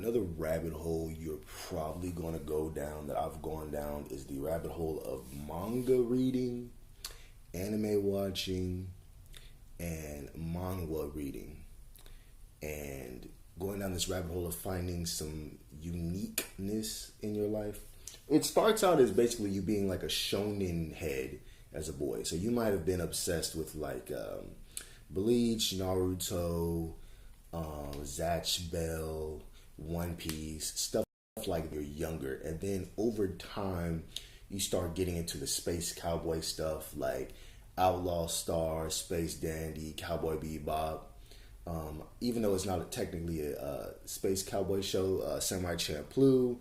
Another rabbit hole you're probably going to go down that I've gone down is the rabbit hole of manga reading, anime watching, and manhwa reading. And going down this rabbit hole of finding some uniqueness in your life. It starts out as basically you being like a shonen head as a boy. So you might have been obsessed with like Bleach, Naruto, Zatch Bell, One Piece, stuff like you're younger. And then over time, you start getting into the space cowboy stuff like Outlaw Star, Space Dandy, Cowboy Bebop. Even though it's not technically a space cowboy show, Samurai Champloo.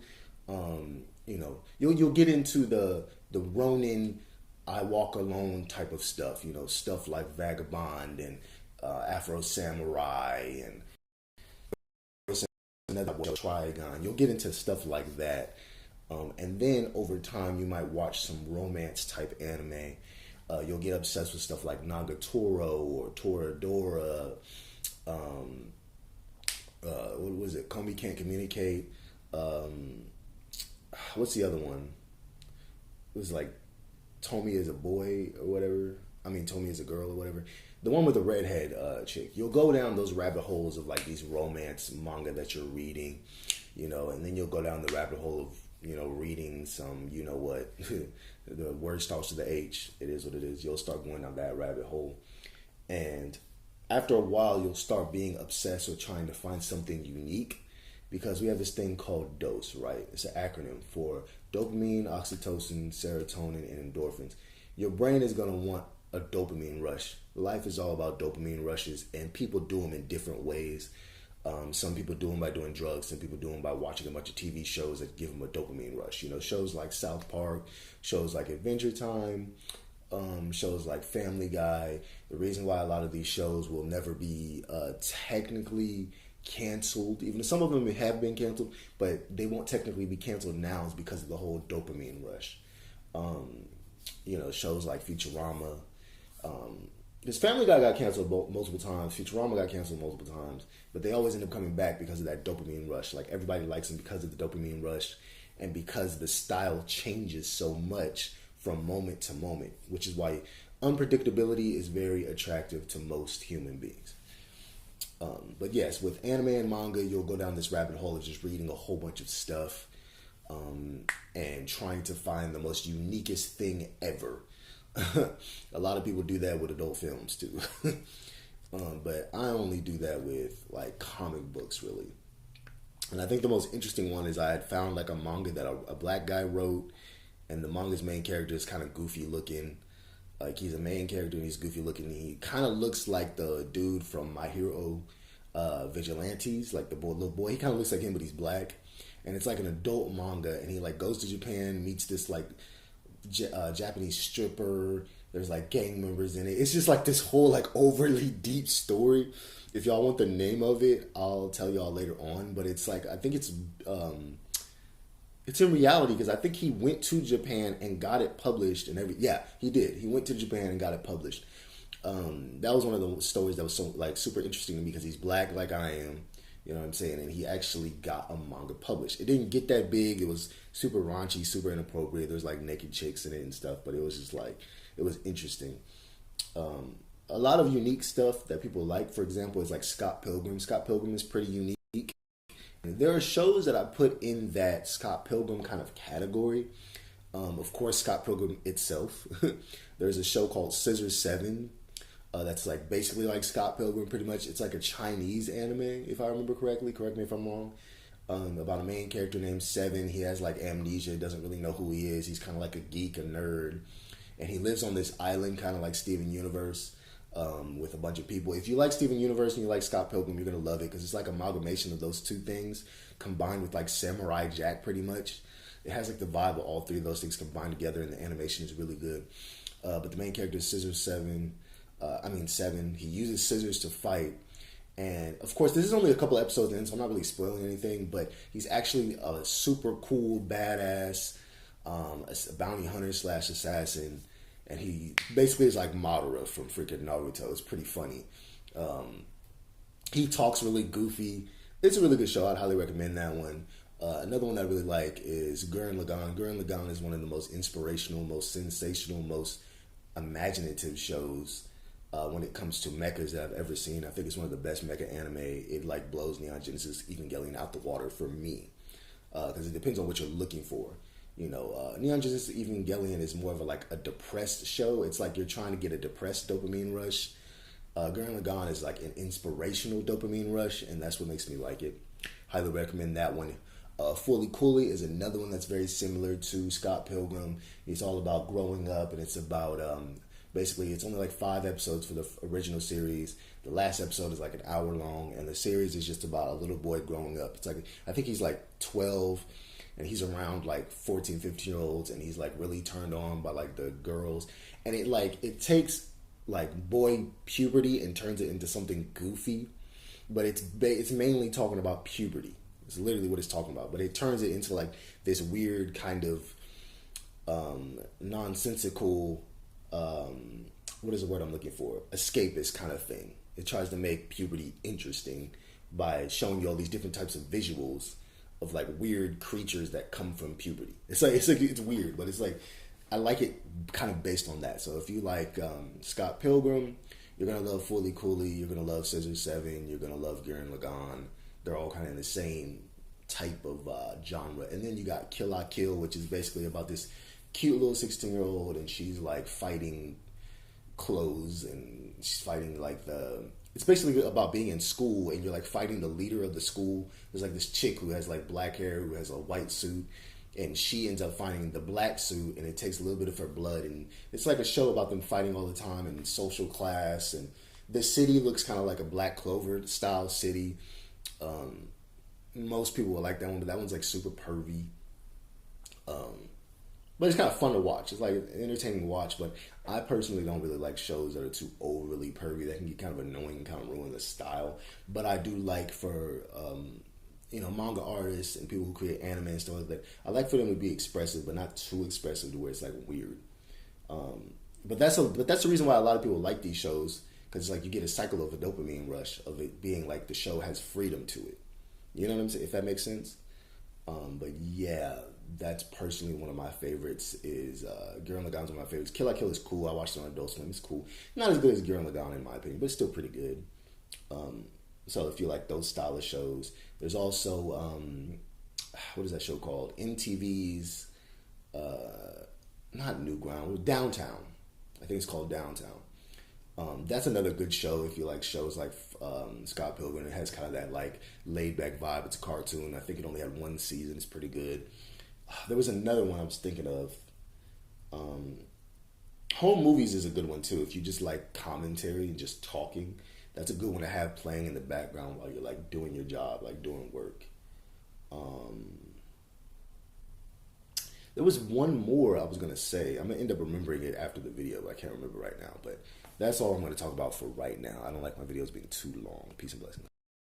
You'll get into the Ronin, I Walk Alone type of stuff. Stuff like Vagabond and Afro Samurai and Trigon. You'll get into stuff like that, and then over time you might watch some romance type anime. You'll get obsessed with stuff like Nagatoro or Toradora. What was it? Komi Can't Communicate. What's the other one? It was like Tomi is a boy or whatever. I mean, Tomi is a girl or whatever. The one with the redhead chick. You'll go down those rabbit holes of like these romance manga that you're reading, and then you'll go down the rabbit hole of, reading some, what, the word starts with the H. It is what it is. You'll start going down that rabbit hole. And after a while, you'll start being obsessed with trying to find something unique, because we have this thing called DOSE, right? It's an acronym for dopamine, oxytocin, serotonin, and endorphins. Your brain is going to want a dopamine rush. Life is all about dopamine rushes, and people do them in different ways. Some people do them by doing drugs. Some people do them by watching a bunch of TV shows that give them a dopamine rush. Shows like South Park, shows like Adventure Time, shows like Family Guy. The reason why a lot of these shows will never be technically canceled, even though some of them have been canceled, but they won't technically be canceled now, is because of the whole dopamine rush. Shows like Futurama. This Family Guy got canceled multiple times. Futurama got canceled multiple times, but they always end up coming back because of that dopamine rush. Like, everybody likes them because of the dopamine rush, and because the style changes so much from moment to moment, which is why unpredictability is very attractive to most human beings. But yes, with anime and manga, you'll go down this rabbit hole of just reading a whole bunch of stuff, and trying to find the most uniquest thing ever. A lot of people do that with adult films too. But I only do that with like comic books, really. And I think the most interesting one is I had found like a manga that a black guy wrote, and the manga's main character is kind of goofy looking. Like, he's a main character and he's goofy looking. He kind of looks like the dude from My Hero Vigilantes, like the little boy. He kind of looks like him, but he's black. And it's like an adult manga, and he like goes to Japan, meets this like Japanese stripper. There's like gang members in it. It's just like this whole like overly deep story. If y'all want the name of it, I'll tell y'all later on. But it's like, I think it's in reality, because I think he went to Japan and got it published and yeah, he did. He went to Japan and got it published. That was one of the stories that was so like super interesting to me, because he's black like I am. You know what I'm saying? And he actually got a manga published. It didn't get that big. It was super raunchy, super inappropriate. There's like naked chicks in it and stuff, but it was just like, it was interesting. A lot of unique stuff that people like, for example, is like Scott Pilgrim. Scott Pilgrim is pretty unique. And there are shows that I put in that Scott Pilgrim kind of category. Of course, Scott Pilgrim itself. There's a show called Scissor 7. That's like basically like Scott Pilgrim, pretty much. It's like a Chinese anime, if I remember correctly. Correct me if I'm wrong. About a main character named Seven. He has like amnesia, doesn't really know who he is. He's kind of like a geek, a nerd. And he lives on this island, kind of like Steven Universe, with a bunch of people. If you like Steven Universe and you like Scott Pilgrim, you're going to love it, because it's like amalgamation of those two things combined with like Samurai Jack, pretty much. It has like the vibe of all three of those things combined together, and the animation is really good. But the main character is Seven. He uses scissors to fight. And of course, this is only a couple episodes in, so I'm not really spoiling anything, but he's actually a super cool, badass a bounty hunter / assassin. And he basically is like Madara from freaking Naruto. It's pretty funny. He talks really goofy. It's a really good show. I'd highly recommend that one. Another one I really like is Gurren Lagann. Gurren Lagann is one of the most inspirational, most sensational, most imaginative shows when it comes to mechas that I've ever seen. I think it's one of the best mecha anime. It like blows Neon Genesis Evangelion out the water for me because it depends on what you're looking for. You know, Neon Genesis Evangelion is more of a, like a depressed show. It's like you're trying to get a depressed dopamine rush. Gurren Lagann is like an inspirational dopamine rush, and that's what makes me like it. Highly recommend that one. Fully Cooley is another one that's very similar to Scott Pilgrim. It's all about growing up, and it's about basically it's only like 5 episodes for the original series. The last episode is like an hour long, and the series is just about a little boy growing up. It's like I think he's like 12, and he's around like 14, 15-year-olds, and he's like really turned on by like the girls, and it takes like boy puberty and turns it into something goofy, but it's mainly talking about puberty. It's literally what it's talking about, but it turns it into like this weird kind of nonsensical, what is the word I'm looking for? Escapist kind of thing. It tries to make puberty interesting by showing you all these different types of visuals of like weird creatures that come from puberty. It's weird, but it's like I like it kind of based on that. So if you like Scott Pilgrim, you're gonna love Fully Cooley. You're gonna love Scissor Seven. You're gonna love Gurren Lagann. They're all kind of in the same type of genre. And then you got Kill La Kill, which is basically about this cute little 16-year-old, and she's like fighting clothes, and she's fighting like it's basically about being in school, and you're like fighting the leader of the school. There's like this chick who has like black hair, who has a white suit, and she ends up finding the black suit, and it takes a little bit of her blood, and it's like a show about them fighting all the time and social class, and the city looks kind of like a Black Clover style city. Most people will like that one, but that one's like super pervy. But it's kind of fun to watch. It's like an entertaining watch, but I personally don't really like shows that are too overly pervy. That can get kind of annoying and kind of ruin the style. But I do like for manga artists and people who create anime and stuff like that, I like for them to be expressive, but not too expressive to where it's like weird. But that's the reason why a lot of people like these shows, because it's like you get a cycle of a dopamine rush of it being like the show has freedom to it. You know what I'm saying? If that makes sense. But yeah, that's personally one of my favorites. Is Gurren Lagann's one of my favorites. Kill La Kill is cool. I watched it on Adult Swim. It's cool. Not as good as Gurren Lagann in my opinion, but it's still pretty good. So if you like those style of shows, there's also what is that show called? MTV's not Newground, Downtown. I think it's called Downtown. That's another good show if you like shows like Scott Pilgrim. It has kind of that like laid back vibe. It's a cartoon. I think it only had 1 season. It's pretty good. There was another one I was thinking of. Home Movies is a good one too. If you just like commentary and just talking, that's a good one to have playing in the background while you're like doing your job, like doing work. There was one more I was going to say. I'm going to end up remembering it after the video, but I can't remember right now. But that's all I'm going to talk about for right now. I don't like my videos being too long. Peace and blessings.